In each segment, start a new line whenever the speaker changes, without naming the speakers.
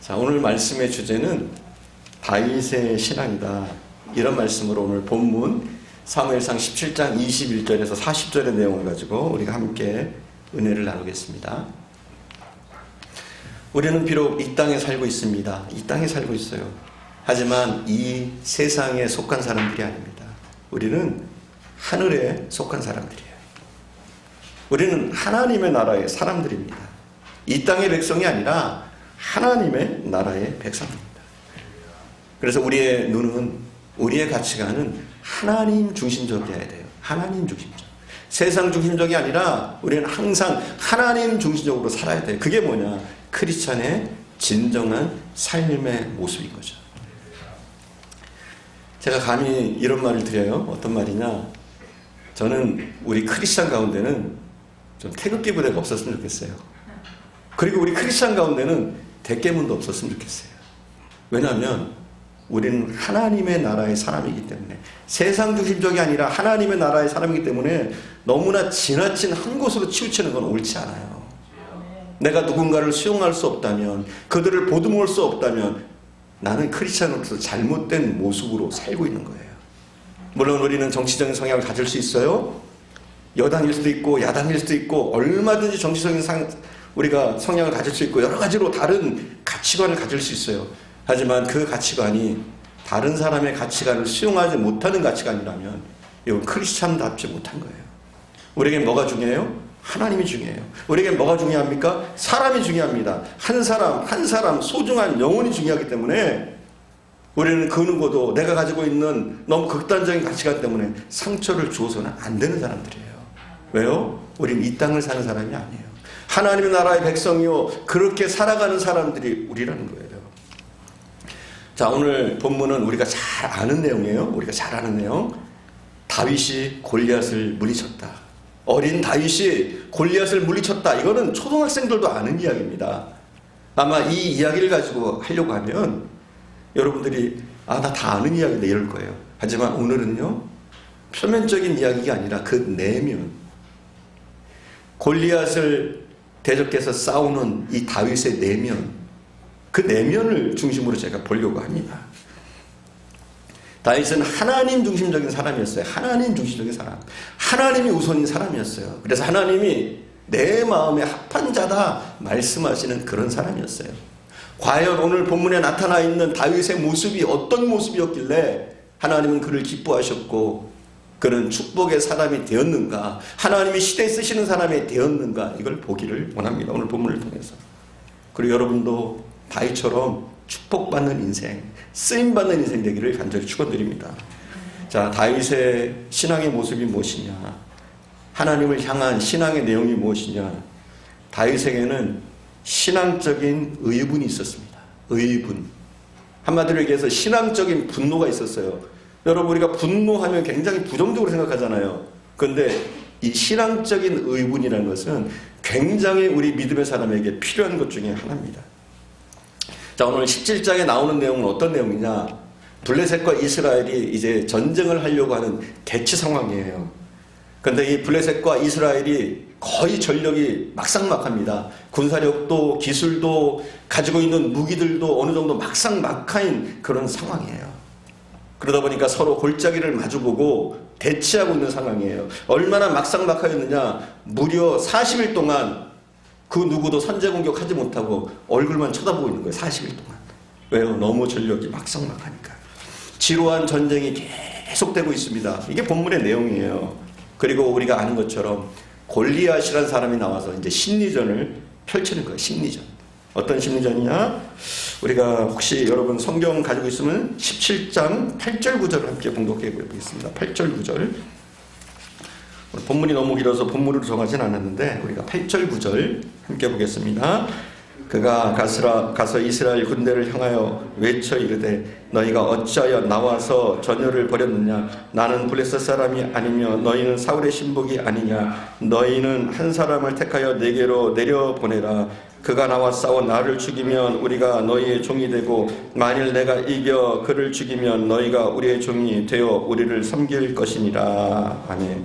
자, 오늘 말씀의 주제는 다윗의 신앙이다. 이런 말씀으로 오늘 본문 사무엘상 17장 21절에서 40절의 내용을 가지고 우리가 함께 은혜를 나누겠습니다. 우리는 비록 이 땅에 살고 있습니다. 이 땅에 살고 있어요. 하지만 이 세상에 속한 사람들이 아닙니다. 우리는 하늘에 속한 사람들이에요. 우리는 하나님의 나라의 사람들입니다. 이 땅의 백성이 아니라 하나님의 나라의 백성입니다. 그래서 우리의 눈은, 우리의 가치관은 하나님 중심적이어야 돼요. 하나님 중심적. 세상 중심적이 아니라 우리는 항상 하나님 중심적으로 살아야 돼요. 그게 뭐냐? 크리스찬의 진정한 삶의 모습인 거죠. 제가 감히 이런 말을 드려요. 어떤 말이냐? 저는 우리 크리스찬 가운데는 좀 태극기 부대가 없었으면 좋겠어요. 그리고 우리 크리스찬 가운데는 대깨문도 없었으면 좋겠어요. 왜냐하면 우리는 하나님의 나라의 사람이기 때문에, 세상 중심적이 아니라 하나님의 나라의 사람이기 때문에 너무나 지나친 한 곳으로 치우치는 건 옳지 않아요. 내가 누군가를 수용할 수 없다면, 그들을 보듬을 수 없다면 나는 크리스찬으로서 잘못된 모습으로 살고 있는 거예요. 물론 우리는 정치적인 성향을 가질 수 있어요. 여당일 수도 있고 야당일 수도 있고 얼마든지 정치적인 우리가 성향을 가질 수 있고 여러 가지로 다른 가치관을 가질 수 있어요. 하지만 그 가치관이 다른 사람의 가치관을 수용하지 못하는 가치관이라면 이건 크리스찬답지 못한 거예요. 우리에게 뭐가 중요해요? 하나님이 중요해요. 우리에게 뭐가 중요합니까? 사람이 중요합니다. 한 사람 소중한 영혼이 중요하기 때문에 우리는 그 누구도 내가 가지고 있는 너무 극단적인 가치관 때문에 상처를 주어서는 안 되는 사람들이에요. 왜요? 우리는 이 땅을 사는 사람이 아니에요. 하나님의 나라의 백성이요, 그렇게 살아가는 사람들이 우리라는 거예요. 자, 오늘 본문은 우리가 잘 아는 내용이에요. 우리가 잘 아는 내용. 다윗이 골리앗을 물리쳤다. 어린 다윗이 골리앗을 물리쳤다. 이거는 초등학생들도 아는 이야기입니다. 아마 이 이야기를 가지고 하려고 하면 여러분들이 나 다 아는 이야기인데 이럴 거예요. 하지만 오늘은요, 표면적인 이야기가 아니라 그 내면, 골리앗을 대적해서 싸우는 이 다윗의 내면, 그 내면을 중심으로 제가 보려고 합니다. 다윗은 하나님 중심적인 사람이었어요. 하나님 중심적인 사람. 하나님이 우선인 사람이었어요. 그래서 하나님이 내 마음에 합한 자다 말씀하시는 그런 사람이었어요. 과연 오늘 본문에 나타나 있는 다윗의 모습이 어떤 모습이었길래 하나님은 그를 기뻐하셨고 그는 축복의 사람이 되었는가, 하나님이 시대에 쓰시는 사람이 되었는가, 이걸 보기를 원합니다. 오늘 본문을 통해서. 그리고 여러분도 다윗처럼 축복받는 인생, 쓰임받는 인생 되기를 간절히 축원드립니다. 자, 다윗의 신앙의 모습이 무엇이냐, 하나님을 향한 신앙의 내용이 무엇이냐. 다윗에게는 신앙적인 의분이 있었습니다. 의분. 한마디로 얘기해서 신앙적인 분노가 있었어요. 여러분, 우리가 분노하면 굉장히 부정적으로 생각하잖아요. 그런데 이 신앙적인 의분이라는 것은 굉장히 우리 믿음의 사람에게 필요한 것 중에 하나입니다. 자, 오늘 17장에 나오는 내용은 어떤 내용이냐? 블레셋과 이스라엘이 이제 전쟁을 하려고 하는 대치 상황이에요. 그런데 이 블레셋과 이스라엘이 거의 전력이 막상막합니다. 군사력도 기술도 가지고 있는 무기들도 어느 정도 막상막하인 그런 상황이에요. 그러다 보니까 서로 골짜기를 마주보고 대치하고 있는 상황이에요. 얼마나 막상막하였느냐? 무려 40일 동안 그 누구도 선제 공격하지 못하고 얼굴만 쳐다보고 있는 거예요. 40일 동안. 왜요? 너무 전력이 막상막하니까. 지루한 전쟁이 계속되고 있습니다. 이게 본문의 내용이에요. 그리고 우리가 아는 것처럼 골리앗이라는 사람이 나와서 이제 심리전을 펼치는 거예요. 심리전. 어떤 심리전이냐? 우리가 혹시 여러분 성경 가지고 있으면 17장 8절 9절을 함께 봉독해 보겠습니다. 8절 9절. 본문이 너무 길어서 본문으로 정하진 않았는데 우리가 8절 9절 함께 보겠습니다. 그가 가서 이스라엘 군대를 향하여 외쳐 이르되 너희가 어찌하여 나와서 전열을 벌였느냐? 나는 블레셋 사람이 아니며 너희는 사울의 신복이 아니냐? 너희는 한 사람을 택하여 내게로 내려보내라. 그가 나와 싸워 나를 죽이면 우리가 너희의 종이 되고 만일 내가 이겨 그를 죽이면 너희가 우리의 종이 되어 우리를 섬길 것이니라. 아멘.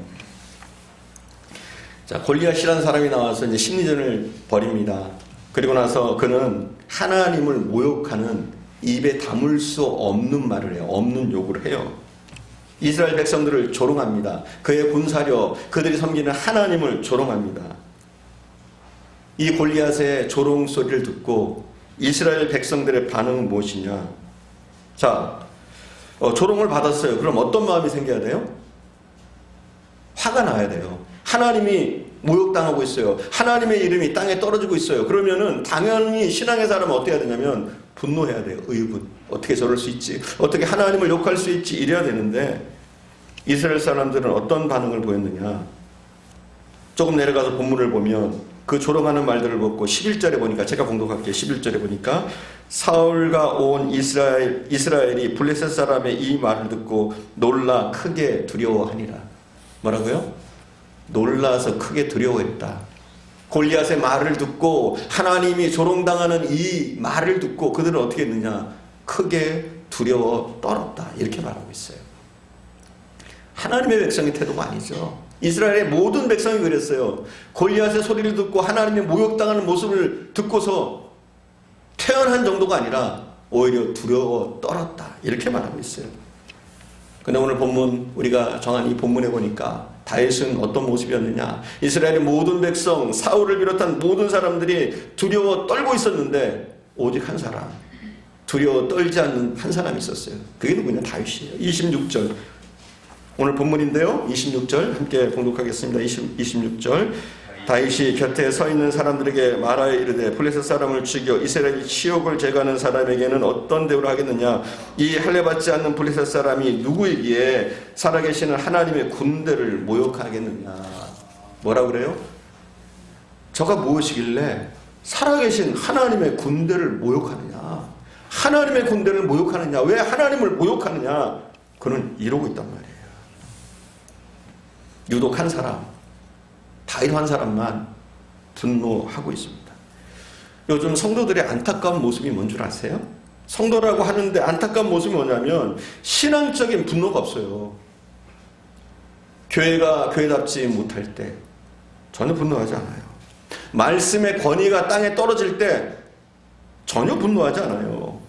자, 골리앗이라는 사람이 나와서 이제 심리전을 벌입니다. 그리고 나서 그는 하나님을 모욕하는 입에 담을 수 없는 말을 해요. 없는 욕을 해요. 이스라엘 백성들을 조롱합니다. 그의 군사력, 그들이 섬기는 하나님을 조롱합니다. 이 골리앗의 조롱 소리를 듣고 이스라엘 백성들의 반응은 무엇이냐? 자, 조롱을 받았어요. 그럼 어떤 마음이 생겨야 돼요? 화가 나야 돼요. 하나님이 모욕당하고 있어요. 하나님의 이름이 땅에 떨어지고 있어요. 그러면은 당연히 신앙의 사람은 어떻게 해야 되냐면 분노해야 돼요. 의분. 어떻게 저럴 수 있지? 어떻게 하나님을 욕할 수 있지? 이래야 되는데 이스라엘 사람들은 어떤 반응을 보였느냐? 조금 내려가서 본문을 보면 그 조롱하는 말들을 보고 11절에 보니까, 제가 봉독할게요. 11절에 보니까 사울과 온 이스라엘이 블레셋 사람의 이 말을 듣고 놀라 크게 두려워하니라. 뭐라고요? 놀라서 크게 두려워했다. 골리앗의 말을 듣고, 하나님이 조롱당하는 이 말을 듣고 그들은 어떻게 했느냐? 크게 두려워 떨었다. 이렇게 말하고 있어요. 하나님의 백성의 태도가 아니죠. 이스라엘의 모든 백성이 그랬어요. 골리앗의 소리를 듣고 하나님의 모욕당하는 모습을 듣고서 태연한 정도가 아니라 오히려 두려워 떨었다. 이렇게 말하고 있어요. 근데 오늘 본문, 우리가 정한 이 본문에 보니까 다윗은 어떤 모습이었느냐? 이스라엘의 모든 백성, 사울을 비롯한 모든 사람들이 두려워 떨고 있었는데 오직 한 사람, 두려워 떨지 않는 한 사람이 있었어요. 그게 누구냐? 다윗이에요. 26절. 오늘 본문인데요. 26절 함께 봉독하겠습니다. 26절. 다윗이 곁에 서 있는 사람들에게 말하여 이르되 블레셋 사람을 죽여 이스라엘 치욕을 제거하는 사람에게는 어떤 대우를 하겠느냐? 이 할례받지 않는 블레셋 사람이 누구이기에 살아계시는 하나님의 군대를 모욕하겠느냐? 뭐라고 그래요? 저가 무엇이길래 살아계신 하나님의 군대를 모욕하느냐? 하나님의 군대를 모욕하느냐? 왜 하나님을 모욕하느냐? 그는 이러고 있단 말이에요. 유독 한 사람, 다윗 한 사람만 분노하고 있습니다. 요즘 성도들의 안타까운 모습이 뭔 줄 아세요? 성도라고 하는데 안타까운 모습이 뭐냐면 신앙적인 분노가 없어요. 교회가 교회답지 못할 때 전혀 분노하지 않아요. 말씀의 권위가 땅에 떨어질 때 전혀 분노하지 않아요.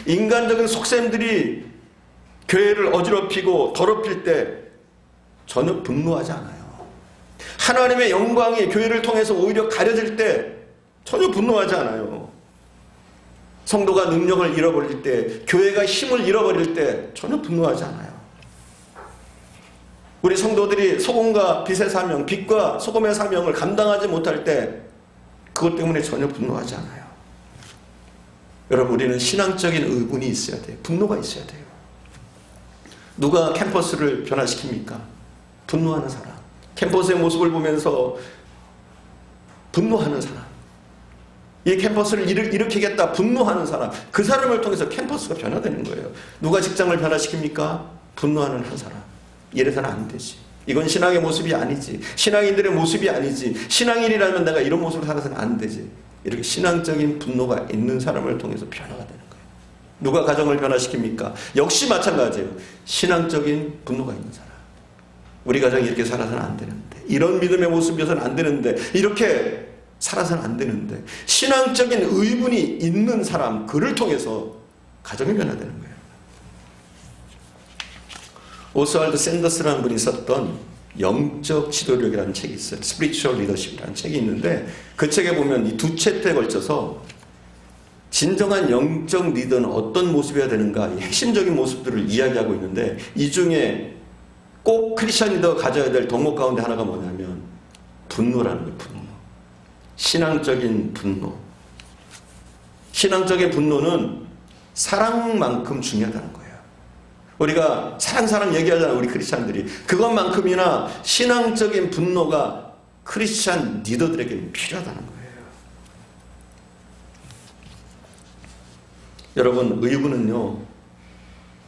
인간적인 속셈들이 교회를 어지럽히고 더럽힐 때 전혀 분노하지 않아요. 하나님의 영광이 교회를 통해서 오히려 가려질 때 전혀 분노하지 않아요. 성도가 능력을 잃어버릴 때, 교회가 힘을 잃어버릴 때 전혀 분노하지 않아요. 우리 성도들이 소금과 빛의 사명, 빛과 소금의 사명을 감당하지 못할 때 그것 때문에 전혀 분노하지 않아요. 여러분, 우리는 신앙적인 의분이 있어야 돼요. 분노가 있어야 돼요. 누가 캠퍼스를 변화시킵니까? 분노하는 사람. 캠퍼스의 모습을 보면서 분노하는 사람. 이 캠퍼스를 일으키겠다 분노하는 사람. 그 사람을 통해서 캠퍼스가 변화되는 거예요. 누가 직장을 변화시킵니까? 분노하는 한 사람. 이래서는 안 되지. 이건 신앙의 모습이 아니지. 신앙인들의 모습이 아니지. 신앙인이라면 내가 이런 모습을 살아서는 안 되지. 이렇게 신앙적인 분노가 있는 사람을 통해서 변화가 되는 거예요. 누가 가정을 변화시킵니까? 역시 마찬가지예요. 신앙적인 분노가 있는 사람. 우리 가정이 이렇게 살아서는 안 되는데, 이런 믿음의 모습이어서는 안 되는데, 이렇게 살아서는 안 되는데, 신앙적인 의분이 있는 사람, 그를 통해서 가정이 변화되는 거예요. 오스왈드 샌더스라는 분이 썼던 영적 지도력이라는 책이 있어요. Spiritual Leadership이라는 책이 있는데, 그 책에 보면 이 두 챕터에 걸쳐서 진정한 영적 리더는 어떤 모습이어야 되는가, 이 핵심적인 모습들을 이야기하고 있는데, 이 중에 꼭 크리스천 리더가 가져야 될 덕목 가운데 하나가 뭐냐면 분노라는 거예요. 분노. 신앙적인 분노. 신앙적인 분노는 사랑만큼 중요하다는 거예요. 우리가 사랑 얘기하잖아요. 우리 크리스천들이. 그것만큼이나 신앙적인 분노가 크리스천 리더들에게 필요하다는 거예요. 여러분, 의분은요,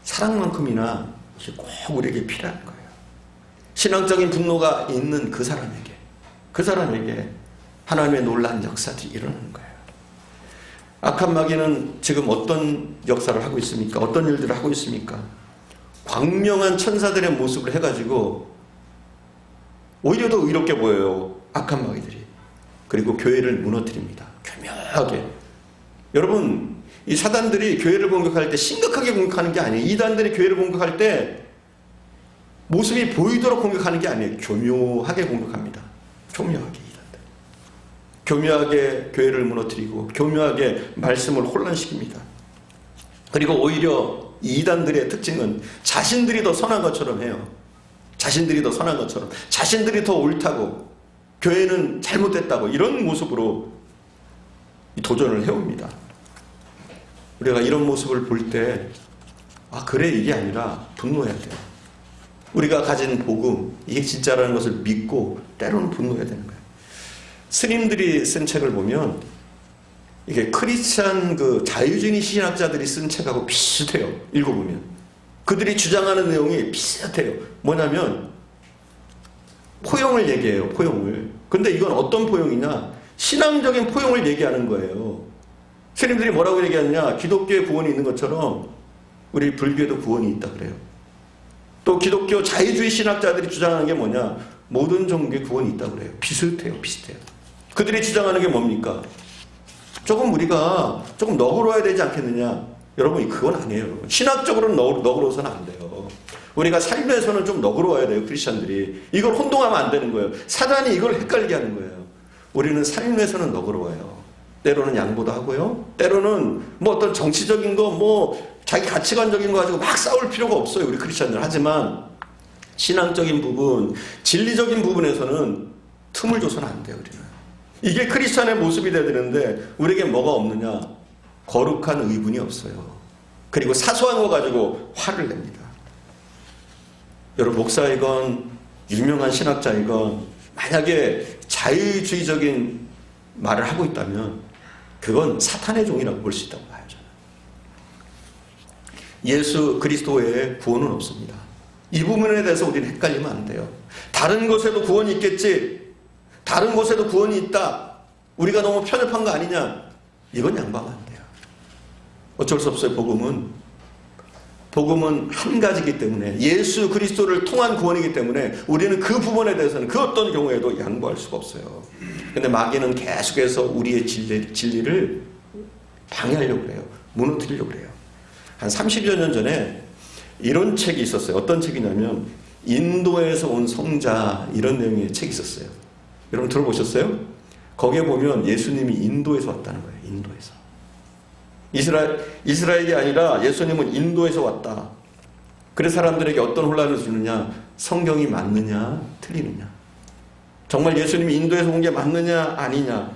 사랑만큼이나 꼭 우리에게 필요한 거예요. 신앙적인 분노가 있는 그 사람에게 하나님의 놀라운 역사들이 일어나는 거예요. 악한 마귀는 지금 어떤 역사를 하고 있습니까? 어떤 일들을 하고 있습니까? 광명한 천사들의 모습을 해가지고 오히려 더 의롭게 보여요. 악한 마귀들이. 그리고 교회를 무너뜨립니다. 교묘하게. 교묘하게. 여러분, 이 사단들이 교회를 공격할 때 심각하게 공격하는 게 아니에요. 이단들이 교회를 공격할 때 모습이 보이도록 공격하는 게 아니에요. 교묘하게 공격합니다. 교묘하게 이단들. 교묘하게 교회를 무너뜨리고 교묘하게 말씀을 혼란시킵니다. 그리고 오히려 이단들의 특징은 자신들이 더 선한 것처럼 해요. 자신들이 더 선한 것처럼, 자신들이 더 옳다고, 교회는 잘못됐다고, 이런 모습으로 도전을 해옵니다. 우리가 이런 모습을 볼 때, 아, 그래, 이게 아니라 분노해야 돼요. 우리가 가진 복음, 이게 진짜라는 것을 믿고 때로는 분노해야 되는 거예요. 스님들이 쓴 책을 보면 이게 크리스찬 그 자유주의 신학자들이 쓴 책하고 비슷해요. 읽어보면. 그들이 주장하는 내용이 비슷해요. 뭐냐면 포용을 얘기해요. 포용을. 근데 이건 어떤 포용이냐? 신앙적인 포용을 얘기하는 거예요. 스님들이 뭐라고 얘기하느냐? 기독교에 구원이 있는 것처럼 우리 불교에도 구원이 있다 그래요. 또 기독교 자유주의 신학자들이 주장하는 게 뭐냐? 모든 종교에 구원이 있다 그래요. 비슷해요. 비슷해요. 그들이 주장하는 게 뭡니까? 조금 우리가 조금 너그러워야 되지 않겠느냐? 여러분, 그건 아니에요. 신학적으로는 너그러워서는 안 돼요. 우리가 삶에서는 좀 너그러워야 돼요. 크리스천들이. 이걸 혼동하면 안 되는 거예요. 사단이 이걸 헷갈리게 하는 거예요. 우리는 삶에서는 너그러워요. 때로는 양보도 하고요. 때로는 뭐 어떤 정치적인 거, 뭐 자기 가치관적인 거 가지고 막 싸울 필요가 없어요. 우리 크리스천들. 하지만 신앙적인 부분, 진리적인 부분에서는 틈을 줘서는 안 돼요. 우리는. 이게 크리스천의 모습이 돼야 되는데 우리에게 뭐가 없느냐? 거룩한 의분이 없어요. 그리고 사소한 거 가지고 화를 냅니다. 여러분, 목사이건 유명한 신학자이건 만약에 자유주의적인 말을 하고 있다면 그건 사탄의 종이라고 볼 수 있다고 봐요. 저는. 예수 그리스도 외에 구원은 없습니다. 이 부분에 대해서 우리는 헷갈리면 안 돼요. 다른 곳에도 구원이 있겠지, 다른 곳에도 구원이 있다, 우리가 너무 편협한 거 아니냐, 이건 양보하면 안 돼요. 어쩔 수 없어요. 복음은 한 가지이기 때문에, 예수 그리스도를 통한 구원이기 때문에 우리는 그 부분에 대해서는 그 어떤 경우에도 양보할 수가 없어요. 근데 마귀는 계속해서 우리의 진리를 방해하려고 그래요. 무너뜨리려고 그래요. 한 30여 년 전에 이런 책이 있었어요. 어떤 책이냐면 인도에서 온 성자, 이런 내용의 책이 있었어요. 여러분 들어보셨어요? 거기에 보면 예수님이 인도에서 왔다는 거예요. 인도에서. 이스라엘이 아니라 예수님은 인도에서 왔다. 그래서 사람들에게 어떤 혼란을 주느냐? 성경이 맞느냐 틀리느냐? 정말 예수님이 인도에서 온 게 맞느냐 아니냐?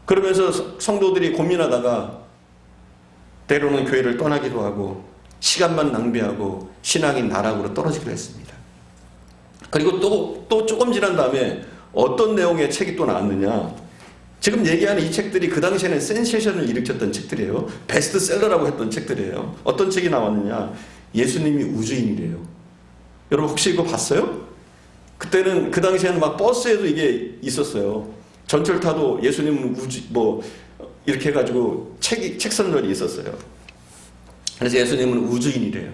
그러면서 성도들이 고민하다가 때로는 교회를 떠나기도 하고 시간만 낭비하고 신앙이 나락으로 떨어지기도 했습니다. 그리고 또 조금 지난 다음에 어떤 내용의 책이 또 나왔느냐? 지금 얘기하는 이 책들이 그 당시에는 센세이션을 일으켰던 책들이에요. 베스트셀러라고 했던 책들이에요. 어떤 책이 나왔느냐? 예수님이 우주인이래요. 여러분 혹시 이거 봤어요? 그때는 그 당시에는 막 버스에도 이게 있었어요. 전철 타도 예수님은 이렇게 해가지고 책 선전이 있었어요. 그래서 예수님은 우주인이래요.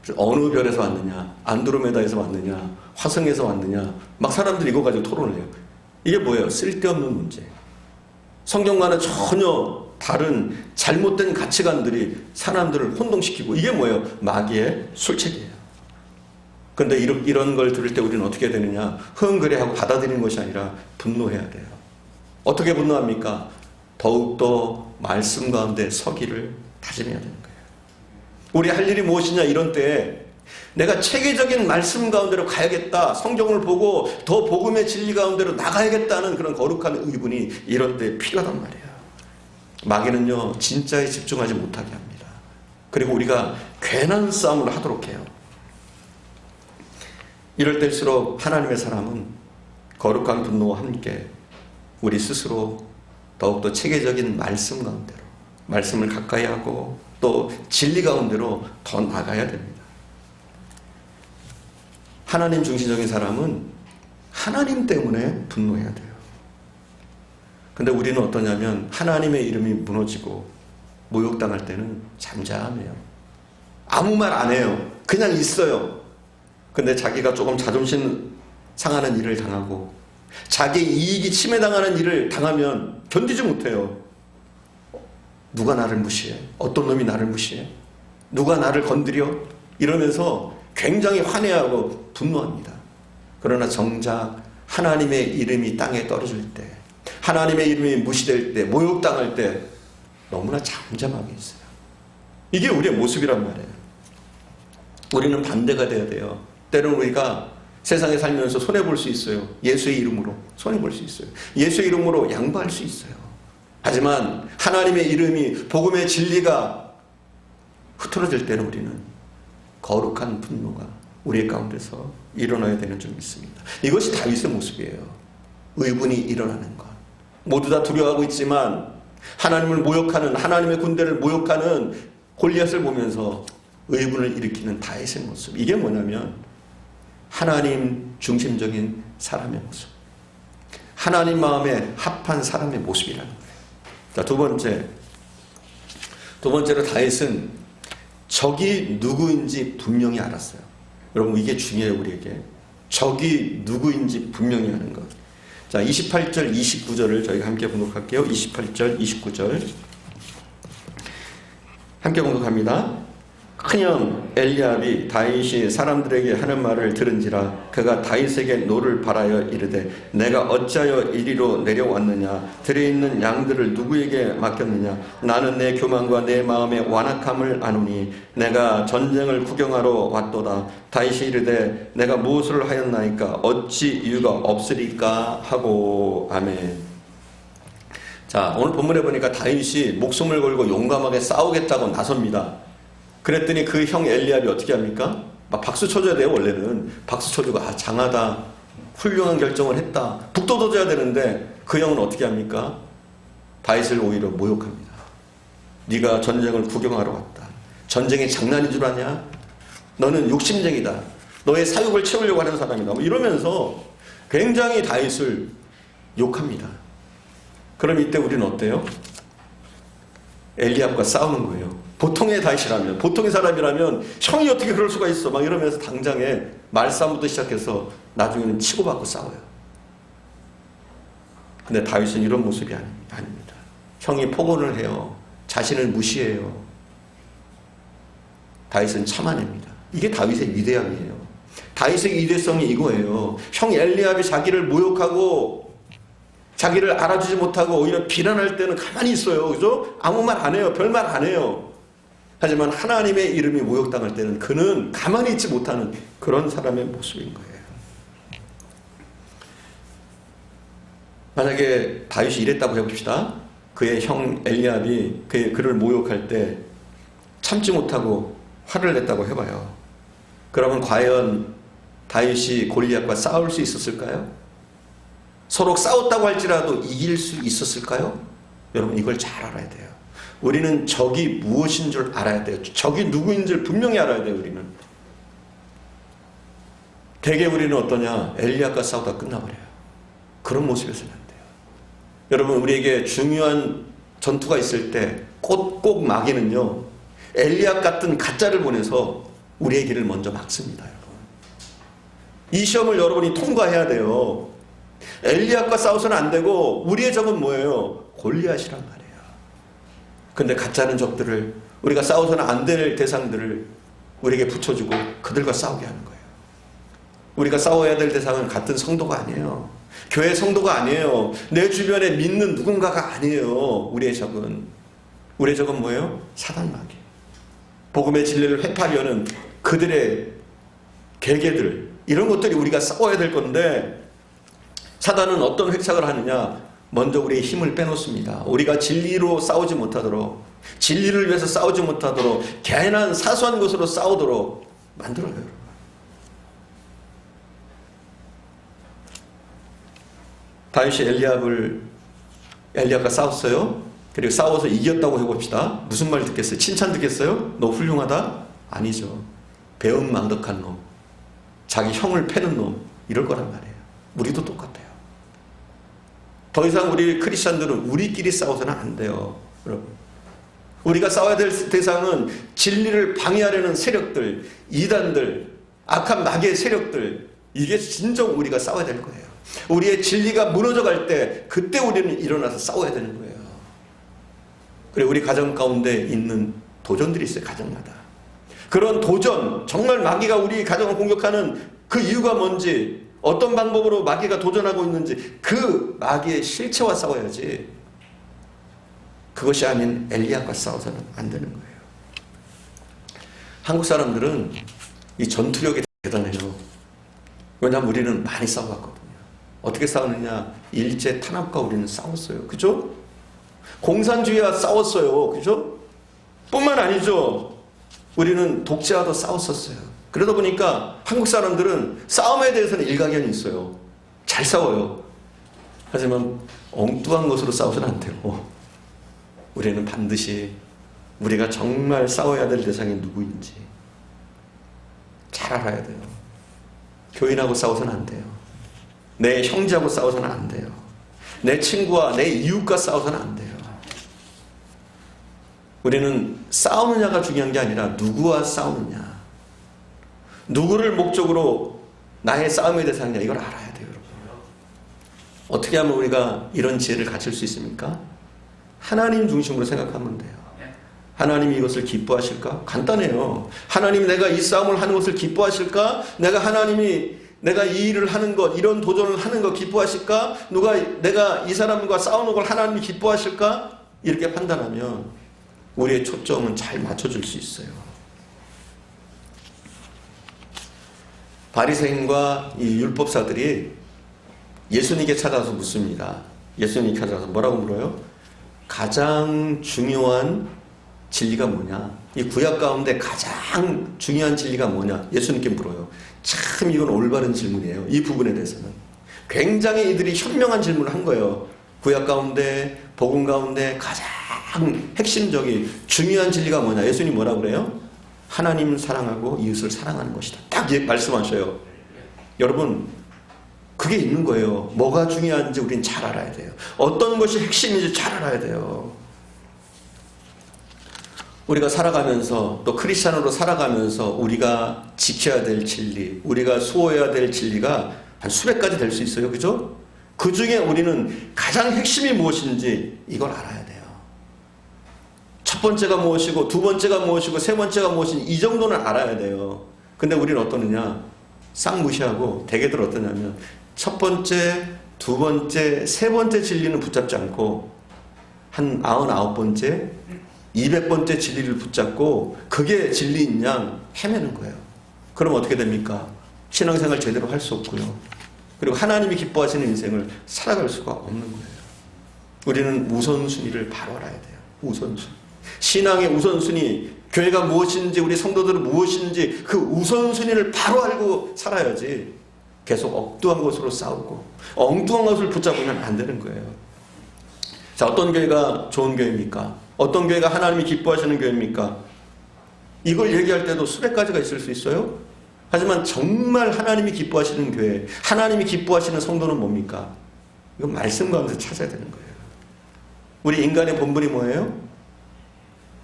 그래서 어느 별에서 왔느냐? 안드로메다에서 왔느냐? 화성에서 왔느냐? 막 사람들이 이거 가지고 토론을 해요. 이게 뭐예요? 쓸데없는 문제. 성경과는 전혀 다른 잘못된 가치관들이 사람들을 혼동시키고, 이게 뭐예요? 마귀의 술책이에요. 그런데 이런 걸 들을 때 우리는 어떻게 해야 되느냐? 흥그레하고 받아들이는 것이 아니라 분노해야 돼요. 어떻게 분노합니까? 더욱더 말씀 가운데 서기를 다짐해야 되는 거예요. 우리 할 일이 무엇이냐? 이런 때에 내가 체계적인 말씀 가운데로 가야겠다, 성경을 보고 더 복음의 진리 가운데로 나가야겠다는 그런 거룩한 의분이 이런 때 필요하단 말이에요. 마귀는요, 진짜에 집중하지 못하게 합니다. 그리고 우리가 괜한 싸움을 하도록 해요. 이럴 때일수록 하나님의 사람은 거룩한 분노와 함께 우리 스스로 더욱더 체계적인 말씀 가운데로, 말씀을 가까이 하고 또 진리 가운데로 더 나가야 됩니다. 하나님 중심적인 사람은 하나님 때문에 분노해야 돼요. 근데 우리는 어떠냐면 하나님의 이름이 무너지고 모욕당할 때는 잠잠해요. 아무 말 안 해요. 그냥 있어요. 근데 자기가 조금 자존심 상하는 일을 당하고 자기 이익이 침해당하는 일을 당하면 견디지 못해요. 누가 나를 무시해? 어떤 놈이 나를 무시해? 누가 나를 건드려? 이러면서 굉장히 환해하고 분노합니다. 그러나 정작 하나님의 이름이 땅에 떨어질 때, 하나님의 이름이 무시될 때, 모욕당할 때 너무나 잠잠하게 있어요. 이게 우리의 모습이란 말이에요. 우리는 반대가 돼야 돼요. 때로는 우리가 세상에 살면서 손해볼 수 있어요. 예수의 이름으로 손해볼 수 있어요. 예수의 이름으로 양보할 수 있어요. 하지만 하나님의 이름이, 복음의 진리가 흐트러질 때는 우리는 거룩한 분노가 우리 가운데서 일어나야 되는 줄 믿습니다. 이것이 다윗의 모습이에요. 의분이 일어나는 것. 모두 다 두려워하고 있지만 하나님을 모욕하는, 하나님의 군대를 모욕하는 골리앗을 보면서 의분을 일으키는 다윗의 모습. 이게 뭐냐면 하나님 중심적인 사람의 모습, 하나님 마음에 합한 사람의 모습이라는 거예요. 자, 두 번째로 다윗은 적이 누구인지 분명히 알았어요. 여러분, 이게 중요해요. 우리에게 적이 누구인지 분명히 아는 것. 자, 28절 29절을 저희가 함께 봉독할게요. 28절 29절 함께 봉독합니다. 큰형 엘리압이 다윗이 사람들에게 하는 말을 들은지라 그가 다윗에게 노를 바라여 이르되 내가 어찌하여 이리로 내려왔느냐, 들에 있는 양들을 누구에게 맡겼느냐, 나는 내 교만과 내 마음의 완악함을 아노니 내가 전쟁을 구경하러 왔도다. 다윗이 이르되 내가 무엇을 하였나이까, 어찌 이유가 없으리까 하고. 아멘. 자, 오늘 본문에 보니까 다윗이 목숨을 걸고 용감하게 싸우겠다고 나섭니다. 그랬더니 그 형 엘리압이 어떻게 합니까? 막 박수 쳐줘야 돼요. 원래는 박수 쳐주고 장하다, 훌륭한 결정을 했다, 북돋워줘야 되는데 그 형은 어떻게 합니까? 다윗을 오히려 모욕합니다. 네가 전쟁을 구경하러 왔다, 전쟁이 장난인 줄 아냐? 너는 욕심쟁이다, 너의 사욕을 채우려고 하는 사람이다, 뭐 이러면서 굉장히 다윗을 욕합니다. 그럼 이때 우리는 어때요? 엘리압과 싸우는 거예요. 보통의 다윗이라면, 보통의 사람이라면 형이 어떻게 그럴 수가 있어 막 이러면서 당장에 말싸움부터 시작해서 나중에는 치고받고 싸워요. 근데 다윗은 이런 모습이 아닙니다. 형이 폭언을 해요. 자신을 무시해요. 다윗은 참아냅니다. 이게 다윗의 위대함이에요. 다윗의 위대성이 이거예요. 형 엘리압이 자기를 모욕하고 자기를 알아주지 못하고 오히려 비난할 때는 가만히 있어요. 그죠? 아무 말 안 해요. 별말 안 해요. 하지만 하나님의 이름이 모욕당할 때는 그는 가만히 있지 못하는 그런 사람의 모습인 거예요. 만약에 다윗이 이랬다고 해봅시다. 그의 형 엘리압이 그를 모욕할 때 참지 못하고 화를 냈다고 해봐요. 그러면 과연 다윗이 골리앗과 싸울 수 있었을까요? 서로 싸웠다고 할지라도 이길 수 있었을까요? 여러분, 이걸 잘 알아야 돼요. 우리는 적이 무엇인 줄 알아야 돼요. 적이 누구인 줄 분명히 알아야 돼요. 우리는 대개 우리는 어떠냐, 엘리압과 싸우다 끝나버려요. 그런 모습에서는 안 돼요. 여러분, 우리에게 중요한 전투가 있을 때 꼭 마귀는요, 엘리압 같은 가짜를 보내서 우리의 길을 먼저 막습니다. 여러분, 이 시험을 여러분이 통과해야 돼요. 엘리압과 싸워서는 안 되고 우리의 적은 뭐예요? 골리앗이란 말이에요. 근데 가짜는 적들을, 우리가 싸워서는 안 될 대상들을 우리에게 붙여주고 그들과 싸우게 하는 거예요. 우리가 싸워야 될 대상은 같은 성도가 아니에요. 교회 성도가 아니에요. 내 주변에 믿는 누군가가 아니에요. 우리의 적은 뭐예요? 사단 마귀. 복음의 진리를 회파하려는 그들의 계계들, 이런 것들이 우리가 싸워야 될 건데, 사단은 어떤 획책을 하느냐? 먼저 우리의 힘을 빼놓습니다. 우리가 진리로 싸우지 못하도록, 진리를 위해서 싸우지 못하도록, 개인한 사소한 것으로 싸우도록 만들어요. 여러분, 다윗이 엘리압과 싸웠어요. 그리고 싸워서 이겼다고 해봅시다. 무슨 말 듣겠어요? 칭찬 듣겠어요? 너 훌륭하다? 아니죠. 배은망덕한 놈, 자기 형을 패는 놈, 이럴 거란 말이에요. 우리도 똑같아요. 더 이상 우리 크리스천들은 우리끼리 싸워서는 안 돼요. 여러분, 우리가 싸워야 될 대상은 진리를 방해하려는 세력들, 이단들, 악한 마귀의 세력들, 이게 진정 우리가 싸워야 될 거예요. 우리의 진리가 무너져 갈 때, 그때 우리는 일어나서 싸워야 되는 거예요. 그리고 우리 가정 가운데 있는 도전들이 있어요. 가정마다. 그런 도전, 정말 마귀가 우리 가정을 공격하는 그 이유가 뭔지, 어떤 방법으로 마귀가 도전하고 있는지 그 마귀의 실체와 싸워야지, 그것이 아닌 엘리압과 싸워서는 안 되는 거예요. 한국 사람들은 이 전투력이 대단해요. 왜냐하면 우리는 많이 싸워왔거든요. 어떻게 싸우느냐? 일제 탄압과 우리는 싸웠어요. 그죠? 공산주의와 싸웠어요. 그죠? 뿐만 아니죠. 우리는 독재와도 싸웠었어요. 그러다 보니까 한국 사람들은 싸움에 대해서는 일가견이 있어요. 잘 싸워요. 하지만 엉뚱한 것으로 싸워서는 안 되고, 우리는 반드시 우리가 정말 싸워야 될 대상이 누구인지 잘 알아야 돼요. 교인하고 싸워서는 안 돼요. 내 형제하고 싸워서는 안 돼요. 내 친구와 내 이웃과 싸워서는 안 돼요. 우리는 싸우느냐가 중요한 게 아니라 누구와 싸우느냐, 누구를 목적으로 나의 싸움의 대상이냐, 이걸 알아야 돼요. 여러분, 어떻게 하면 우리가 이런 지혜를 갖출 수 있습니까? 하나님 중심으로 생각하면 돼요. 하나님이 이것을 기뻐하실까? 간단해요. 하나님이 내가 이 싸움을 하는 것을 기뻐하실까? 내가 이 일을 하는 것, 이런 도전을 하는 것 기뻐하실까? 내가 이 사람과 싸우는 걸 하나님이 기뻐하실까? 이렇게 판단하면 우리의 초점은 잘 맞춰줄 수 있어요. 바리새인과 이 율법사들이 예수님께 찾아서 묻습니다. 예수님께 찾아서 뭐라고 물어요? 가장 중요한 진리가 뭐냐? 이 구약 가운데 가장 중요한 진리가 뭐냐? 예수님께 물어요. 참 이건 올바른 질문이에요. 이 부분에 대해서는 굉장히 이들이 현명한 질문을 한 거예요. 구약 가운데, 복음 가운데 가장 핵심적인 중요한 진리가 뭐냐? 예수님이 뭐라고 그래요? 하나님 사랑하고 이웃을 사랑하는 것이다. 딱 말씀하셔요. 여러분, 그게 있는 거예요. 뭐가 중요한지 우린 잘 알아야 돼요. 어떤 것이 핵심인지 잘 알아야 돼요. 우리가 살아가면서, 또 크리스찬으로 살아가면서 우리가 지켜야 될 진리, 우리가 수호해야 될 진리가 한 수백 가지 될 수 있어요. 그죠? 그 중에 우리는 가장 핵심이 무엇인지 이걸 알아야 돼요. 첫 번째가 무엇이고, 두 번째가 무엇이고, 세 번째가 무엇인지 이 정도는 알아야 돼요. 근데 우리는 어떠느냐? 싹 무시하고 대개들 어떠냐면 첫 번째, 두 번째, 세 번째 진리는 붙잡지 않고 한 99번째, 200번째 진리를 붙잡고 그게 진리인 양 헤매는 거예요. 그럼 어떻게 됩니까? 신앙생활 제대로 할 수 없고요. 그리고 하나님이 기뻐하시는 인생을 살아갈 수가 없는 거예요. 우리는 우선순위를 바로 알아야 돼요. 우선순위. 신앙의 우선순위, 교회가 무엇인지, 우리 성도들은 무엇인지 그 우선순위를 바로 알고 살아야지 계속 엉뚱한 것으로 싸우고 엉뚱한 것을 붙잡으면 안 되는 거예요. 자, 어떤 교회가 좋은 교회입니까? 어떤 교회가 하나님이 기뻐하시는 교회입니까? 이걸 얘기할 때도 수백 가지가 있을 수 있어요. 하지만 정말 하나님이 기뻐하시는 교회, 하나님이 기뻐하시는 성도는 뭡니까? 이건 말씀 가운데서 찾아야 되는 거예요. 우리 인간의 본분이 뭐예요?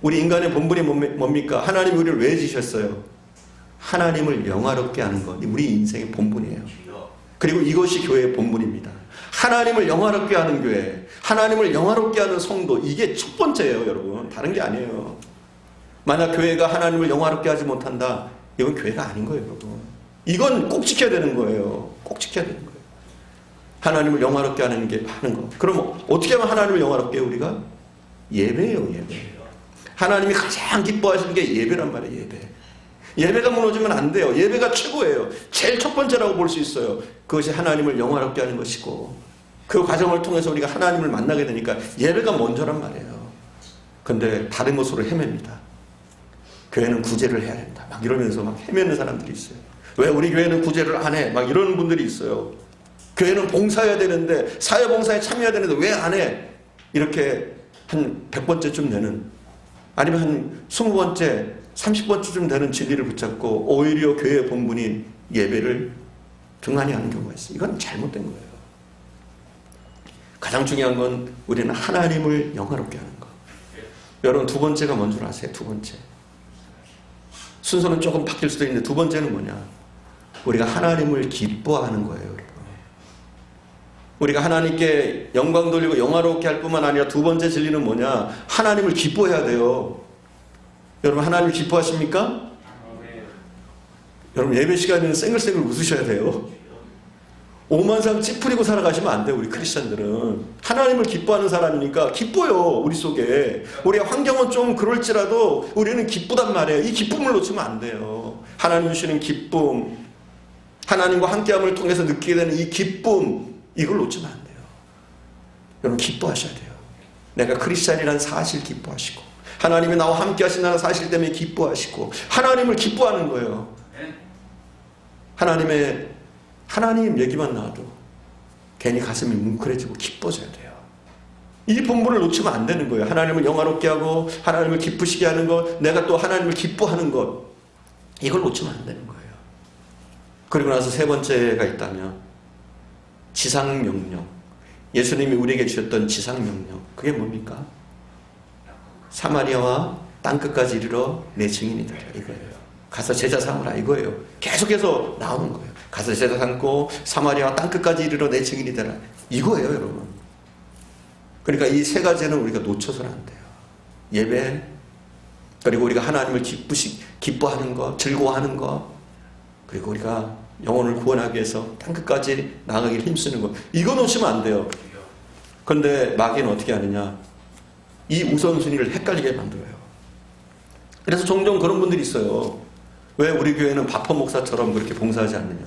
우리 인간의 본분이 뭡니까? 하나님이 우리를 왜 지셨어요? 하나님을 영화롭게 하는 것. 우리 인생의 본분이에요. 그리고 이것이 교회의 본분입니다. 하나님을 영화롭게 하는 교회, 하나님을 영화롭게 하는 성도, 이게 첫 번째예요, 여러분. 다른 게 아니에요. 만약 교회가 하나님을 영화롭게 하지 못한다, 이건 교회가 아닌 거예요, 여러분. 이건 꼭 지켜야 되는 거예요. 꼭 지켜야 되는 거예요. 하나님을 영화롭게 하는 것. 그럼 어떻게 하면 하나님을 영화롭게 해요, 우리가? 예배예요, 예배. 하나님이 가장 기뻐하시는 게 예배란 말이에요, 예배. 예배가 무너지면 안 돼요. 예배가 최고예요. 제일 첫 번째라고 볼 수 있어요. 그것이 하나님을 영화롭게 하는 것이고, 그 과정을 통해서 우리가 하나님을 만나게 되니까 예배가 먼저란 말이에요. 근데 다른 것으로 헤맵니다. 교회는 구제를 해야 된다, 막 이러면서 막 헤매는 사람들이 있어요. 왜 우리 교회는 구제를 안 해? 막 이러는 분들이 있어요. 교회는 봉사해야 되는데, 사회봉사에 참여해야 되는데 왜 안 해? 이렇게 한 100번째쯤 되는, 아니면 한 20번째, 30번째쯤 되는 진리를 붙잡고 오히려 교회의 본분인 예배를 등한히 하는 경우가 있어요. 이건 잘못된 거예요. 가장 중요한 건 우리는 하나님을 영화롭게 하는 것. 여러분, 두 번째가 뭔 줄 아세요? 두 번째. 순서는 조금 바뀔 수도 있는데 두 번째는 뭐냐? 우리가 하나님을 기뻐하는 거예요, 여러분. 우리가 하나님께 영광 돌리고 영화롭게 할 뿐만 아니라 두 번째 진리는 뭐냐? 하나님을 기뻐해야 돼요. 여러분 하나님을 기뻐하십니까? 여러분 예배 시간에는 쌩글쌩글 웃으셔야 돼요. 오만상 찌푸리고 살아가시면 안 돼요. 우리 크리스천들은 하나님을 기뻐하는 사람이니까 기뻐요. 우리 속에 우리의 환경은 좀 그럴지라도 우리는 기쁘단 말이에요. 이 기쁨을 놓치면 안 돼요. 하나님 주시는 기쁨, 하나님과 함께함을 통해서 느끼게 되는 이 기쁨, 이걸 놓치면 안 돼요. 여러분 기뻐하셔야 돼요. 내가 크리스찬이라는 사실 기뻐하시고 하나님이 나와 함께 하신다는 사실 때문에 기뻐하시고 하나님을 기뻐하는 거예요. 하나님 얘기만 나와도 괜히 가슴이 뭉클해지고 기뻐져야 돼요. 이 본분을 놓치면 안 되는 거예요. 하나님을 영화롭게 하고 하나님을 기쁘시게 하는 것, 내가 또 하나님을 기뻐하는 것, 이걸 놓치면 안 되는 거예요. 그리고 나서 세 번째가 있다면 지상명령. 예수님이 우리에게 주셨던 지상명령, 그게 뭡니까? 사마리아와 땅끝까지 이르러 내 증인이 되라, 이거예요. 가서 제자 삼으라, 이거예요. 계속해서 나오는 거예요. 가서 제자 삼고 사마리아와 땅끝까지 이르러 내 증인이 되라, 이거예요, 여러분. 그러니까 이 세 가지는 우리가 놓쳐서는 안 돼요. 예배, 그리고 우리가 하나님을 기뻐하는 것, 즐거워하는 것, 그리고 우리가 영혼을 구원하기 위해서 땅끝까지 나아가기를 힘쓰는 것, 이거 놓치면 안 돼요. 그런데 마귀는 어떻게 하느냐? 이 우선순위를 헷갈리게 만들어요. 그래서 종종 그런 분들이 있어요. 왜 우리 교회는 바퍼 목사처럼 그렇게 봉사하지 않느냐?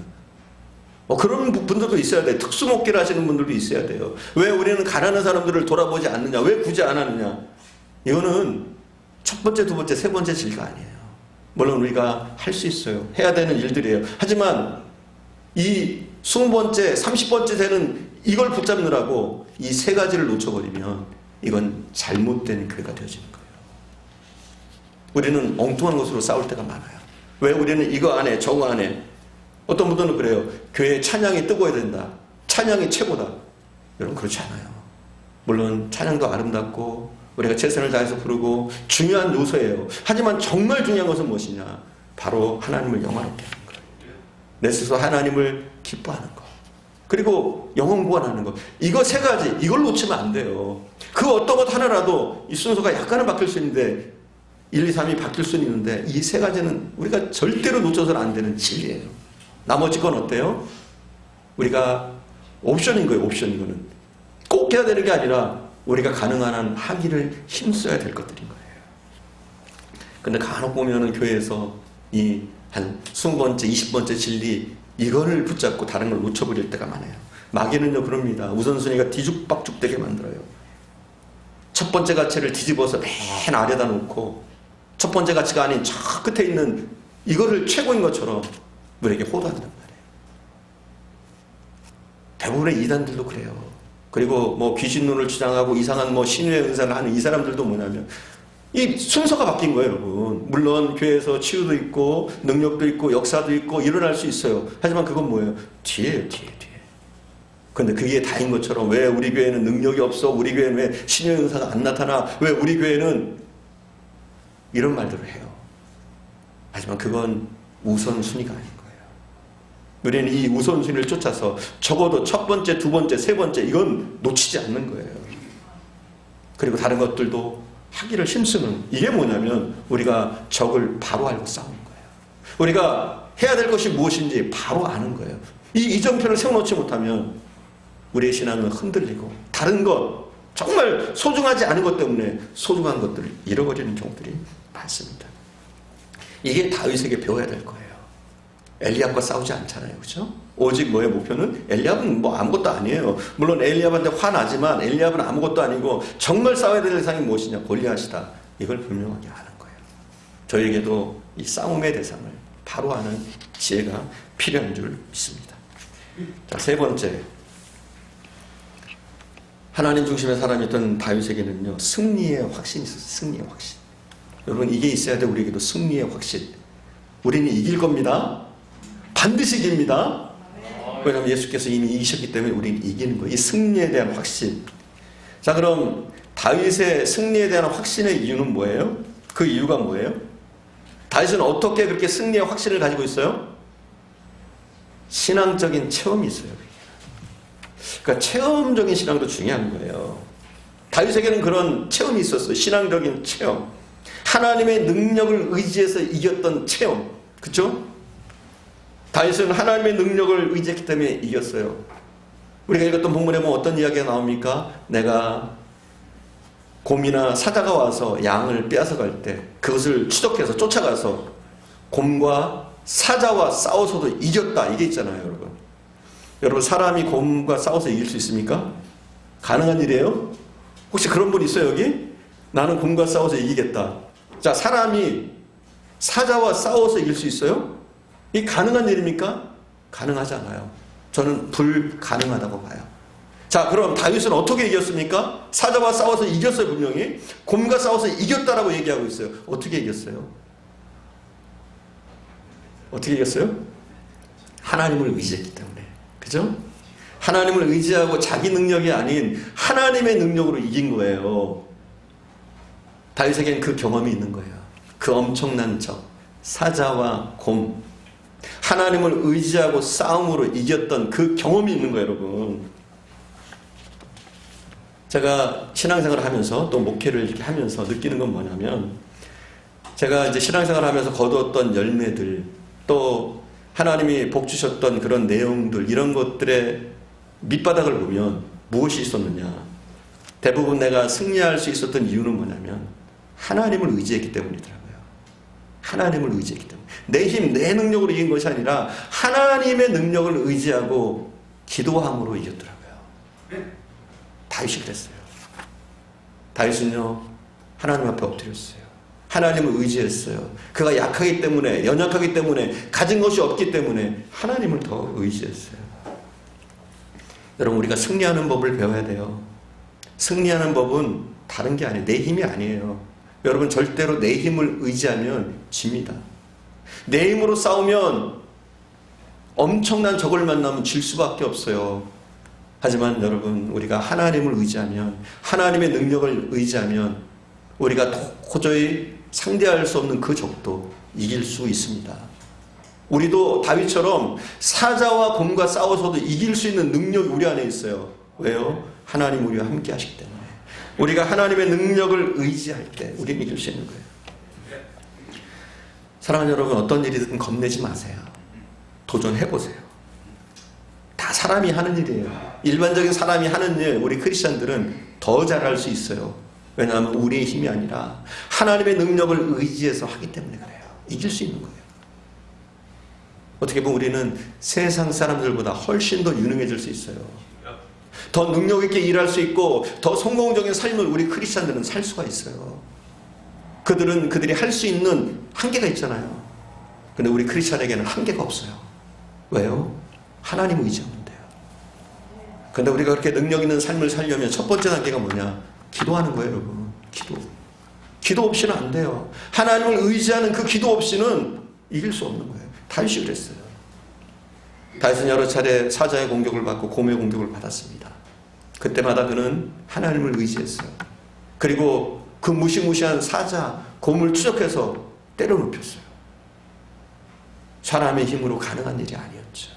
그런 분들도 있어야 돼요. 특수목회를 하시는 분들도 있어야 돼요. 왜 우리는 가난한 사람들을 돌아보지 않느냐? 왜 굳이 안 하느냐? 이거는 첫 번째, 두 번째, 세 번째 진리가 아니에요. 물론 우리가 할 수 있어요. 해야 되는 일들이에요. 하지만 이 20번째, 30번째 되는 이걸 붙잡느라고 이 세 가지를 놓쳐버리면 이건 잘못된 교회가 되어지는 거예요. 우리는 엉뚱한 것으로 싸울 때가 많아요. 왜 우리는 이거 안 해, 저거 안 해. 어떤 분들은 그래요. 교회에 찬양이 뜨거워야 된다. 찬양이 최고다. 여러분 그렇지 않아요. 물론 찬양도 아름답고 우리가 최선을 다해서 부르고 중요한 요소예요. 하지만 정말 중요한 것은 무엇이냐? 바로 하나님을 영화롭게 하는 거예요. 내 스스로 하나님을 기뻐하는 것, 그리고 영혼 구원하는 것, 이거 세 가지, 이걸 놓치면 안 돼요. 그 어떤 것 하나라도 이 순서가 약간은 바뀔 수 있는데 1, 2, 3이 바뀔 수는 있는데 이 세 가지는 우리가 절대로 놓쳐서는 안 되는 진리예요. 나머지 건 어때요? 우리가 옵션인 거예요. 옵션. 이거는 꼭 해야 되는 게 아니라 우리가 가능한 한 하기를 힘써야 될 것들인 거예요. 근데 간혹 보면은 교회에서 이 한 20번째, 20번째 진리 이거를 붙잡고 다른 걸 놓쳐버릴 때가 많아요. 마귀는요 그럽니다. 우선순위가 뒤죽박죽되게 만들어요. 첫 번째 가치를 뒤집어서 맨 아래다 놓고 첫 번째 가치가 아닌 저 끝에 있는 이거를 최고인 것처럼 우리에게 호도한단 말이에요. 대부분의 이단들도 그래요. 그리고 뭐 귀신 눈을 주장하고 이상한 뭐 신유의 은사를 하는 이 사람들도 뭐냐면 이 순서가 바뀐 거예요, 여러분. 물론 교회에서 치유도 있고 능력도 있고 역사도 있고 일어날 수 있어요. 하지만 그건 뭐예요? 뒤에요, 뒤에. 근데 그게 다인 것처럼 왜 우리 교회는 능력이 없어? 우리 교회는 왜 신유의 은사가 안 나타나? 왜 우리 교회는 이런 말들을 해요. 하지만 그건 우선순위가 아닌 거예요. 우리는 이 우선순위를 쫓아서 적어도 첫 번째, 두 번째, 세 번째 이건 놓치지 않는 거예요. 그리고 다른 것들도 하기를 힘쓰는, 이게 뭐냐면 우리가 적을 바로 알고 싸우는 거예요. 우리가 해야 될 것이 무엇인지 바로 아는 거예요. 이 이정표를 세워놓지 못하면 우리의 신앙은 흔들리고 다른 것, 정말 소중하지 않은 것 때문에 소중한 것들을 잃어버리는 경우들이 많습니다. 이게 다윗에게 배워야 될 거예요. 엘리압과 싸우지 않잖아요. 그렇죠? 오직 뭐의 목표는 엘리압은 뭐 아무것도 아니에요. 물론 엘리압한테 화나지만 엘리압은 아무것도 아니고 정말 싸워야 될 대상이 무엇이냐? 골리앗이다. 이걸 분명하게 아는 거예요. 저에게도 이 싸움의 대상을 바로 아는 지혜가 필요한 줄 믿습니다. 자, 세 번째. 하나님 중심의 사람이었던 다윗에게는요, 승리의 확신이 있었어요. 승리의 확신. 여러분, 이게 있어야 돼. 우리에게도 승리의 확신. 우리는 이길 겁니다. 반드시 이깁니다. 왜냐하면 예수께서 이미 이기셨기 때문에 우리는 이기는 거예요. 이 승리에 대한 확신. 자, 그럼 다윗의 승리에 대한 확신의 이유는 뭐예요? 그 이유가 뭐예요? 다윗은 어떻게 그렇게 승리의 확신을 가지고 있어요? 신앙적인 체험이 있어요. 그러니까 체험적인 신앙도 중요한 거예요. 다윗에게는 그런 체험이 있었어요. 신앙적인 체험. 하나님의 능력을 의지해서 이겼던 체험. 그렇죠? 다윗은 하나님의 능력을 의지했기 때문에 이겼어요. 우리가 읽었던 본문에 보면 어떤 이야기가 나옵니까? 내가 곰이나 사자가 와서 양을 빼앗아갈 때 그것을 추적해서 쫓아가서 곰과 사자와 싸워서도 이겼다. 이게 있잖아요, 여러분. 여러분, 사람이 곰과 싸워서 이길 수 있습니까? 가능한 일이에요? 혹시 그런 분 있어요, 여기? 나는 곰과 싸워서 이기겠다. 자, 사람이 사자와 싸워서 이길 수 있어요? 이게 가능한 일입니까? 가능하지 않아요. 저는 불가능하다고 봐요. 자, 그럼 다윗은 어떻게 이겼습니까? 사자와 싸워서 이겼어요, 분명히. 곰과 싸워서 이겼다라고 얘기하고 있어요. 어떻게 이겼어요? 어떻게 이겼어요? 하나님을 의지했기 때문에. 그죠? 하나님을 의지하고 자기 능력이 아닌 하나님의 능력으로 이긴 거예요. 다윗에겐 그 경험이 있는 거예요. 그 엄청난 적, 사자와 곰, 하나님을 의지하고 싸움으로 이겼던 그 경험이 있는 거예요, 여러분. 제가 신앙생활을 하면서 또 목회를 이렇게 하면서 느끼는 건 뭐냐면, 제가 이제 신앙생활을 하면서 거두었던 열매들, 또 하나님이 복 주셨던 그런 내용들, 이런 것들의 밑바닥을 보면 무엇이 있었느냐? 대부분 내가 승리할 수 있었던 이유는 뭐냐면 하나님을 의지했기 때문이더라고요. 하나님을 의지했기 때문에. 내 힘, 내 능력으로 이긴 것이 아니라 하나님의 능력을 의지하고 기도함으로 이겼더라고요. 다윗이 그랬어요. 다윗은요, 하나님 앞에 엎드렸어요. 하나님을 의지했어요. 그가 약하기 때문에, 연약하기 때문에, 가진 것이 없기 때문에 하나님을 더 의지했어요. 여러분, 우리가 승리하는 법을 배워야 돼요. 승리하는 법은 다른 게 아니에요. 내 힘이 아니에요. 여러분, 절대로 내 힘을 의지하면 집니다. 내 힘으로 싸우면 엄청난 적을 만나면 질 수밖에 없어요. 하지만 여러분, 우리가 하나님을 의지하면, 하나님의 능력을 의지하면 우리가 도저히 상대할 수 없는 그 적도 이길 수 있습니다. 우리도 다윗처럼 사자와 곰과 싸워서도 이길 수 있는 능력이 우리 안에 있어요. 왜요? 하나님 우리와 함께 하시기 때문에. 우리가 하나님의 능력을 의지할 때 우리는 이길 수 있는 거예요. 사랑하는 여러분, 어떤 일이든 겁내지 마세요. 도전해보세요. 다 사람이 하는 일이에요. 일반적인 사람이 하는 일, 우리 크리스찬들은 더 잘할 수 있어요. 왜냐하면 우리의 힘이 아니라 하나님의 능력을 의지해서 하기 때문에 그래요. 이길 수 있는 거예요. 어떻게 보면 우리는 세상 사람들보다 훨씬 더 유능해질 수 있어요. 더 능력 있게 일할 수 있고 더 성공적인 삶을 우리 크리스찬들은 살 수가 있어요. 그들이 할 수 있는 한계가 있잖아요. 근데 우리 크리스찬에게는 한계가 없어요. 왜요? 하나님 의지하면 돼요. 근데 우리가 그렇게 능력 있는 삶을 살려면 첫 번째 단계가 뭐냐? 기도하는 거예요, 여러분. 기도 없이는 안 돼요. 하나님을 의지하는 그 기도 없이는 이길 수 없는 거예요. 다윗이 그랬어요. 다윗은 여러 차례 사자의 공격을 받고 곰의 공격을 받았습니다. 그때마다 그는 하나님을 의지했어요. 그리고 그 무시무시한 사자, 곰을 추적해서 때려 눕혔어요. 사람의 힘으로 가능한 일이 아니었죠.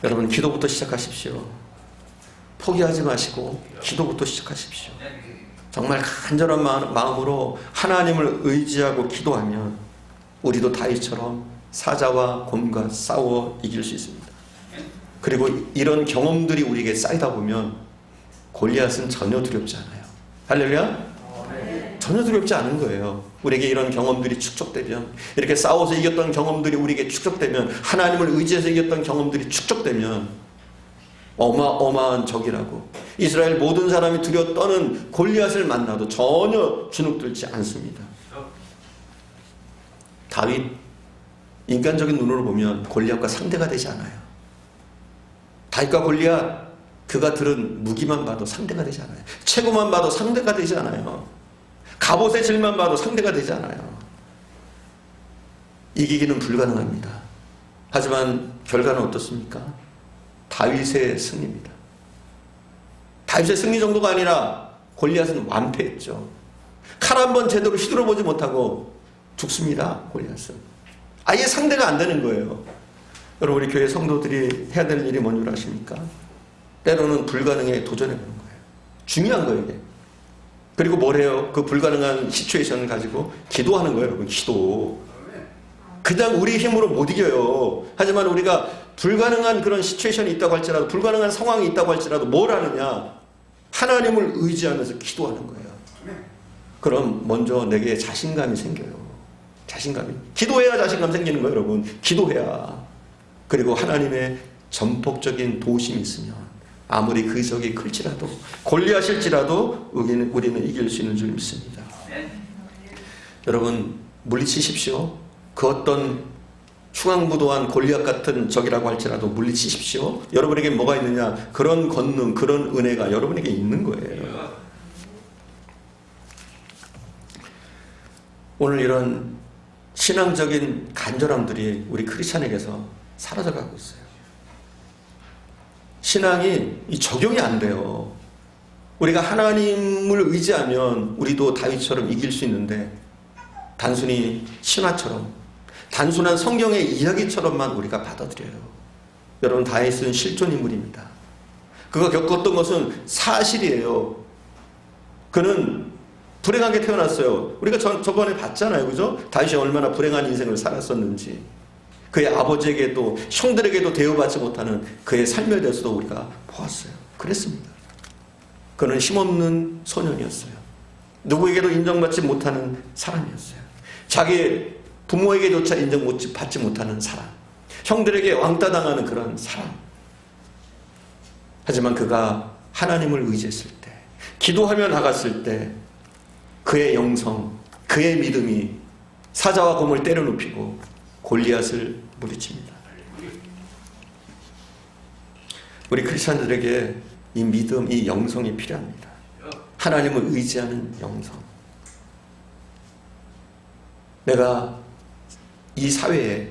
여러분, 기도부터 시작하십시오. 포기하지 마시고 기도부터 시작하십시오. 정말 간절한 마음으로 하나님을 의지하고 기도하면 우리도 다윗처럼 사자와 곰과 싸워 이길 수 있습니다. 그리고 이런 경험들이 우리에게 쌓이다 보면 골리앗은 전혀 두렵지 않아요. 할렐루야? 전혀 두렵지 않은 거예요. 우리에게 이런 경험들이 축적되면, 이렇게 싸워서 이겼던 경험들이 우리에게 축적되면, 하나님을 의지해서 이겼던 경험들이 축적되면 어마어마한 적이라고, 이스라엘 모든 사람이 두려워 떠는 골리앗을 만나도 전혀 주눅들지 않습니다. 다윗, 인간적인 눈으로 보면 골리앗과 상대가 되지 않아요. 다윗과 골리앗, 그가 들은 무기만 봐도 상대가 되지 않아요. 체구만 봐도 상대가 되지 않아요. 갑옷의 질만 봐도 상대가 되지 않아요. 이기기는 불가능합니다. 하지만 결과는 어떻습니까? 다윗의 승리입니다. 다윗의 승리 정도가 아니라 골리앗은 완패했죠. 칼 한 번 제대로 휘둘러보지 못하고 죽습니다. 골리앗은. 아예 상대가 안 되는 거예요. 여러분, 우리 교회 성도들이 해야 될 일이 뭔 줄 아십니까? 때로는 불가능에 도전해보는 거예요. 중요한 거예요, 이게. 그리고 뭘 해요? 그 불가능한 시츄에이션을 가지고 기도하는 거예요, 여러분. 기도. 그냥 우리 힘으로 못 이겨요. 하지만 우리가 불가능한 그런 시츄에이션이 있다고 할지라도, 불가능한 상황이 있다고 할지라도 뭘 하느냐? 하나님을 의지하면서 기도하는 거예요. 그럼 먼저 내게 자신감이 생겨요. 자신감이. 기도해야 자신감 생기는 거예요, 여러분. 기도해야. 그리고 하나님의 전폭적인 도우심이 있으면 아무리 그 적이 클지라도, 골리앗일지라도 우리는 이길 수 있는 줄 믿습니다. 여러분, 물리치십시오. 그 어떤 충황부도한 골리앗 같은 적이라고 할지라도 물리치십시오. 여러분에게 뭐가 있느냐? 그런 권능, 그런 은혜가 여러분에게 있는 거예요. 오늘 이런 신앙적인 간절함들이 우리 크리스찬에게서 사라져가고 있어요. 신앙이 적용이 안 돼요. 우리가 하나님을 의지하면 우리도 다윗처럼 이길 수 있는데, 단순히 신화처럼, 단순한 성경의 이야기처럼만 우리가 받아들여요. 여러분, 다윗은 실존 인물입니다. 그가 겪었던 것은 사실이에요. 그는 불행하게 태어났어요. 우리가 저번에 봤잖아요. 그죠? 다윗이 얼마나 불행한 인생을 살았었는지. 그의 아버지에게도 형들에게도 대우받지 못하는 그의 삶에 대해서도 우리가 보았어요. 그랬습니다. 그는 힘없는 소년이었어요. 누구에게도 인정받지 못하는 사람이었어요. 자기 부모에게조차 인정받지 못하는 사람. 형들에게 왕따당하는 그런 사람. 하지만 그가 하나님을 의지했을 때, 기도하며 나갔을 때 그의 영성, 그의 믿음이 사자와 곰을 때려눕히고 골리앗을 물리칩니다. 우리 크리스천들에게 이 믿음, 이 영성이 필요합니다. 하나님을 의지하는 영성. 내가 이 사회에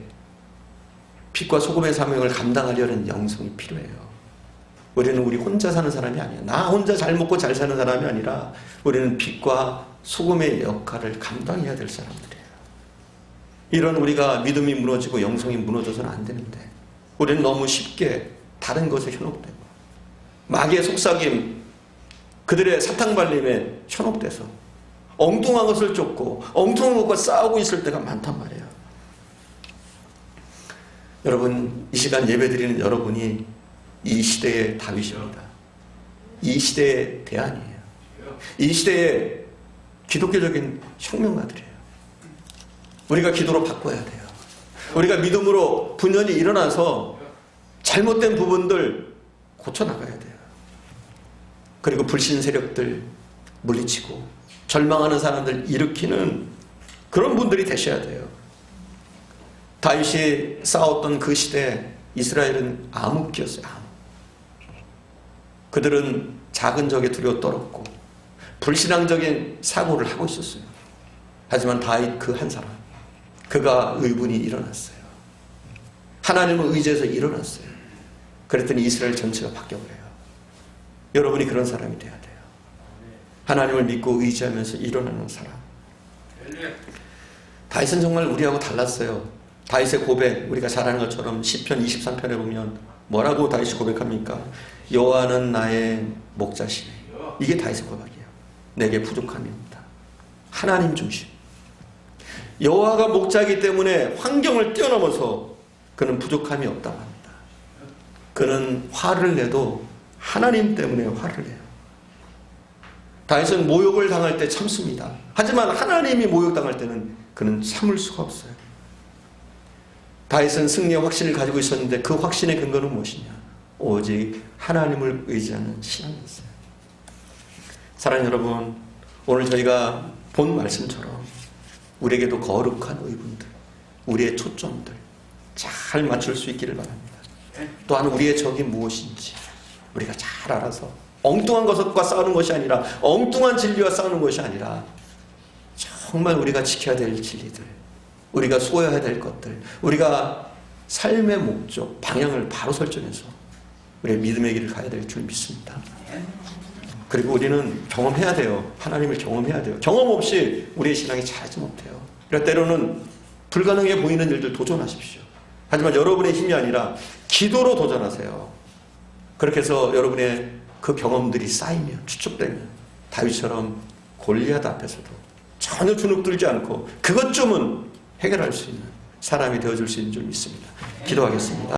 빛과 소금의 사명을 감당하려는 영성이 필요해요. 우리는 우리 혼자 사는 사람이 아니야. 나 혼자 잘 먹고 잘 사는 사람이 아니라 우리는 빛과 소금의 역할을 감당해야 될 사람들이에요. 이런 우리가 믿음이 무너지고 영성이 무너져서는 안 되는데, 우리는 너무 쉽게 다른 것에 현혹되고 마귀의 속삭임, 그들의 사탕발림에 현혹돼서 엉뚱한 것을 쫓고 엉뚱한 것과 싸우고 있을 때가 많단 말이에요. 여러분, 이 시간 예배드리는 여러분이 이 시대의 다윗입니다. 이 시대의 대안이에요. 이 시대의 기독교적인 혁명가들이에요. 우리가 기도로 바꿔야 돼요. 우리가 믿음으로 분연히 일어나서 잘못된 부분들 고쳐나가야 돼요. 그리고 불신 세력들 물리치고 절망하는 사람들 일으키는 그런 분들이 되셔야 돼요. 다윗이 싸웠던 그 시대 이스라엘은 암흑기였어요. 암흑. 그들은 작은 적에 두려워 떨었고 불신앙적인 사고를 하고 있었어요. 하지만 다윗 그 한 사람, 그가 의분이 일어났어요. 하나님을 의지해서 일어났어요. 그랬더니 이스라엘 전체가 바뀌어버려요. 여러분이 그런 사람이 돼야 돼요. 하나님을 믿고 의지하면서 일어나는 사람. 다윗은 정말 우리하고 달랐어요. 다윗의 고백, 우리가 잘 아는 것처럼 시편 23편에 보면 뭐라고 다윗이 고백합니까? 여호와는 나의 목자시네. 이게 다윗의 고백이에요. 내게 부족함입니다. 하나님 중심. 여호와가 목자이기 때문에 환경을 뛰어넘어서 그는 부족함이 없다고 합니다. 그는 화를 내도 하나님 때문에 화를 내요. 다윗은 모욕을 당할 때 참습니다. 하지만 하나님이 모욕당할 때는 그는 참을 수가 없어요. 다윗은 승리의 확신을 가지고 있었는데 그 확신의 근거는 무엇이냐? 오직 하나님을 의지하는 신앙이었어요. 사랑하는 여러분, 오늘 저희가 본 말씀처럼 우리에게도 거룩한 의분들, 우리의 초점들 잘 맞출 수 있기를 바랍니다. 또한 우리의 적이 무엇인지 우리가 잘 알아서 엉뚱한 것과 싸우는 것이 아니라, 엉뚱한 진리와 싸우는 것이 아니라 정말 우리가 지켜야 될 진리들, 우리가 수호해야 될 것들, 우리가 삶의 목적, 방향을 바로 설정해서 우리의 믿음의 길을 가야 될 줄 믿습니다. 그리고 우리는 경험해야 돼요. 하나님을 경험해야 돼요. 경험 없이 우리의 신앙이 자라지 못해요. 그러니까 때로는 불가능해 보이는 일들 도전하십시오. 하지만 여러분의 힘이 아니라 기도로 도전하세요. 그렇게 해서 여러분의 그 경험들이 쌓이면, 축적되면 다윗처럼 골리앗 앞에서도 전혀 주눅들지 않고 그것쯤은 해결할 수 있는 사람이 되어줄 수 있는 줄 믿습니다. 기도하겠습니다.